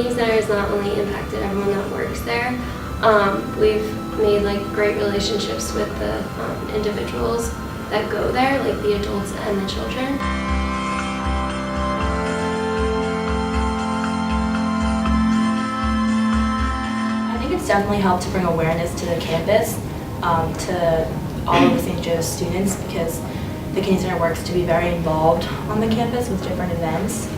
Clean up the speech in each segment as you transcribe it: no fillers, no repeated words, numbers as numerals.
Kinney Center has not only impacted everyone that works there, we've made like great relationships with the individuals that go there, like the adults and the children. I think it's definitely helped to bring awareness to the campus, to all of the St. Joe's students, because the Kinney Center works to be very involved on the campus with different events.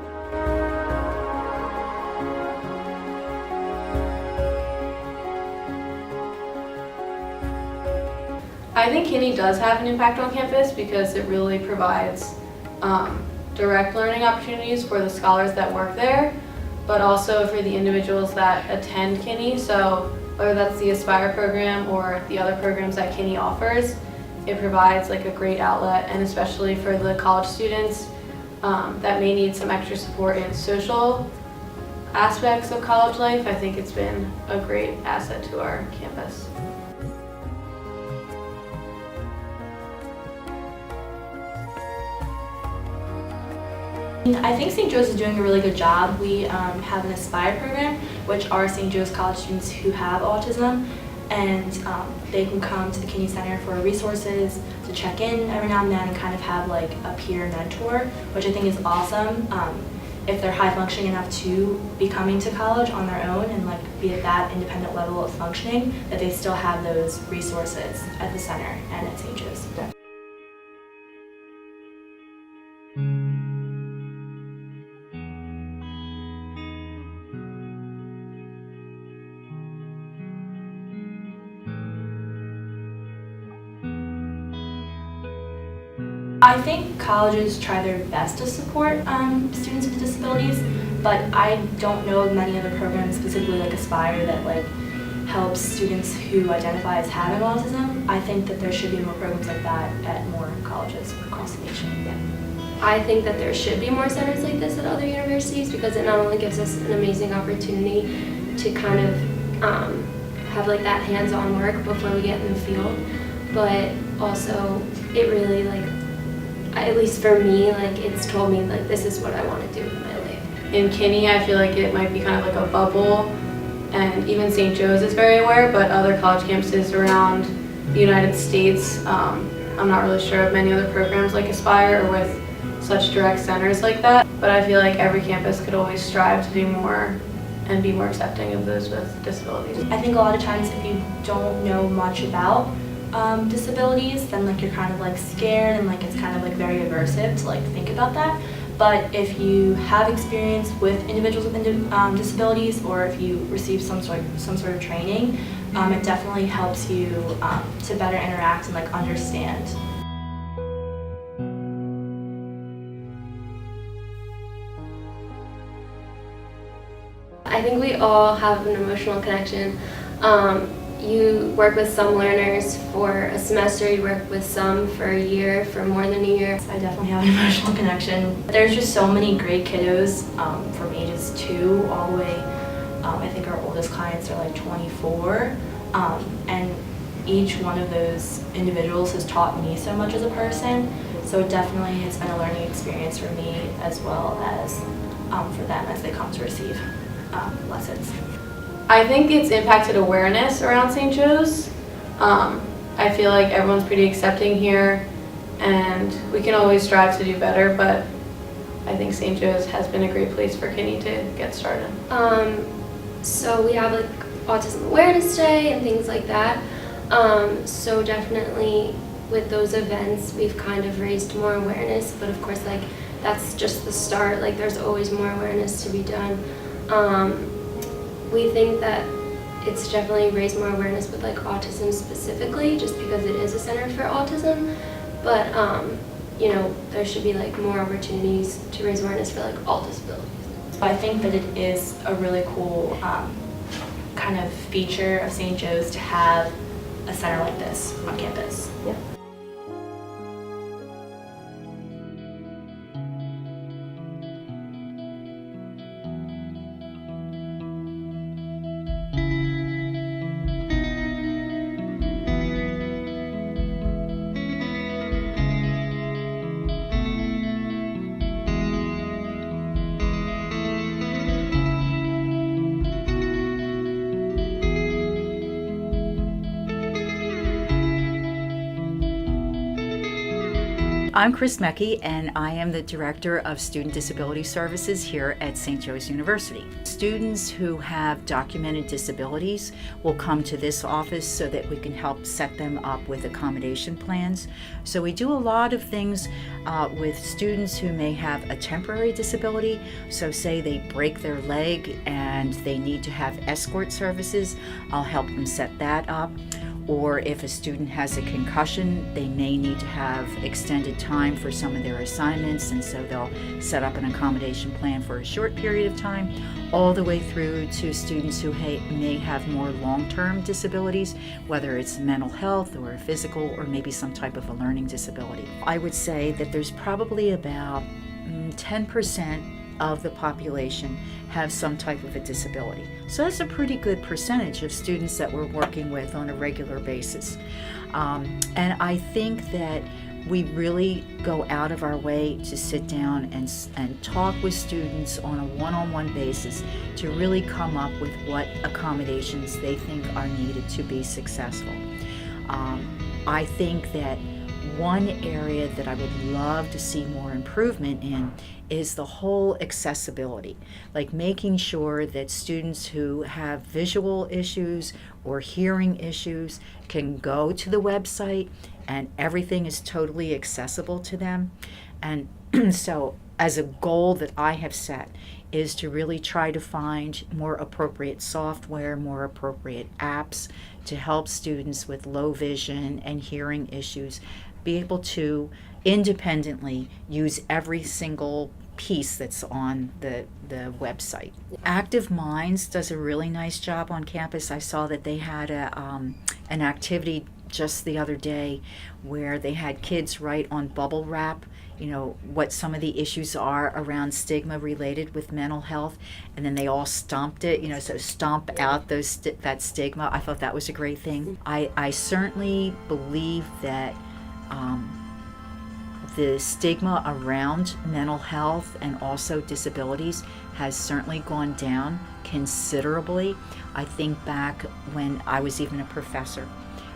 I think Kinney does have an impact on campus because it really provides direct learning opportunities for the scholars that work there, but also for the individuals that attend Kinney. So whether that's the Aspire program or the other programs that Kinney offers, it provides like a great outlet, and especially for the college students that may need some extra support in social aspects of college life. I think it's been a great asset to our campus. I think St. Joe's is doing a really good job. We have an Aspire program, which are St. Joe's college students who have autism, and they can come to the Kinney Center for resources, to check in every now and then, and kind of have like a peer mentor, which I think is awesome. If they're high functioning enough to be coming to college on their own and like be at that independent level of functioning, that they still have those resources at the center and at St. Joe's. I think colleges try their best to support students with disabilities, but I don't know of many other programs, specifically like Aspire, that like helps students who identify as having autism. I think that there should be more programs like that at more colleges across the nation. Yeah. I think that there should be more centers like this at other universities, because it not only gives us an amazing opportunity to kind of have like that hands-on work before we get in the field, but also it really, like, at least for me, like, it's told me like this is what I want to do with my life. In Kinney, I feel like it might be kind of like a bubble, and even St. Joe's is very aware, but other college campuses around the United States, I'm not really sure of many other programs like Aspire or with such direct centers like that, but I feel like every campus could always strive to do more and be more accepting of those with disabilities. I think a lot of times if you don't know much about disabilities, then like you're kind of like scared, and like it's kind of like very aversive to like think about that. But if you have experience with individuals with disabilities, or if you receive some sort of training, it definitely helps you to better interact and like understand. I think we all have an emotional connection. You work with some learners for a semester, you work with some for a year, for more than a year. I definitely have an emotional connection. There's just so many great kiddos from ages 2 all the way, I think our oldest clients are like 24, and each one of those individuals has taught me so much as a person, so it definitely has been a learning experience for me as well as for them as they come to receive lessons. I think it's impacted awareness around St. Joe's. I feel like everyone's pretty accepting here, and we can always strive to do better, but I think St. Joe's has been a great place for Kinney to get started. So we have like Autism Awareness Day and things like that. So definitely with those events, we've kind of raised more awareness, but of course, like, that's just the start. Like, there's always more awareness to be done. We think that it's definitely raised more awareness with like autism specifically, just because it is a center for autism, but you know, there should be like more opportunities to raise awareness for like all disabilities. I think that it is a really cool kind of feature of St. Joe's to have a center like this on campus. Yeah. I'm Chris Mecke, and I am the Director of Student Disability Services here at St. Joe's University. Students who have documented disabilities will come to this office so that we can help set them up with accommodation plans. So we do a lot of things with students who may have a temporary disability. So say they break their leg and they need to have escort services, I'll help them set that up. Or if a student has a concussion, they may need to have extended time for some of their assignments, and so they'll set up an accommodation plan for a short period of time, all the way through to students who may have more long-term disabilities, whether it's mental health or physical or maybe some type of a learning disability. I would say that there's probably about 10% of the population have some type of a disability. So that's a pretty good percentage of students that we're working with on a regular basis. And I think that we really go out of our way to sit down and talk with students on a one-on-one basis to really come up with what accommodations they think are needed to be successful. I think that one area that I would love to see more improvement in is the whole accessibility, like making sure that students who have visual issues or hearing issues can go to the website and everything is totally accessible to them. And so as a goal that I have set is to really try to find more appropriate software, more appropriate apps to help students with low vision and hearing issues be able to independently use every single piece that's on the website. Active Minds does a really nice job on campus. I saw that they had an activity just the other day where they had kids write on bubble wrap, you know, what some of the issues are around stigma related with mental health, and then they all stomped it, you know, so stomp out that stigma. I thought that was a great thing. I certainly believe that the stigma around mental health and also disabilities has certainly gone down considerably. I think back when I was even a professor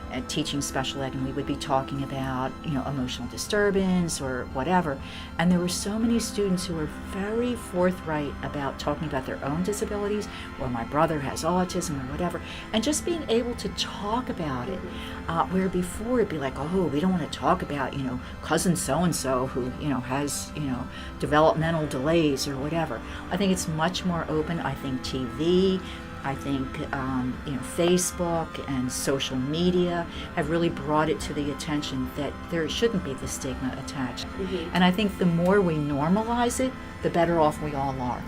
at teaching special ed, and we would be talking about, you know, emotional disturbance or whatever, and there were so many students who were very forthright about talking about their own disabilities, or my brother has autism or whatever, and just being able to talk about it, where before it'd be like, oh, we don't want to talk about, you know, cousin so-and-so who, you know, has, you know, developmental delays or whatever. I think it's much more open. I think TV, I think you know, Facebook and social media have really brought it to the attention that there shouldn't be the stigma attached. And I think the more we normalize it, the better off we all are.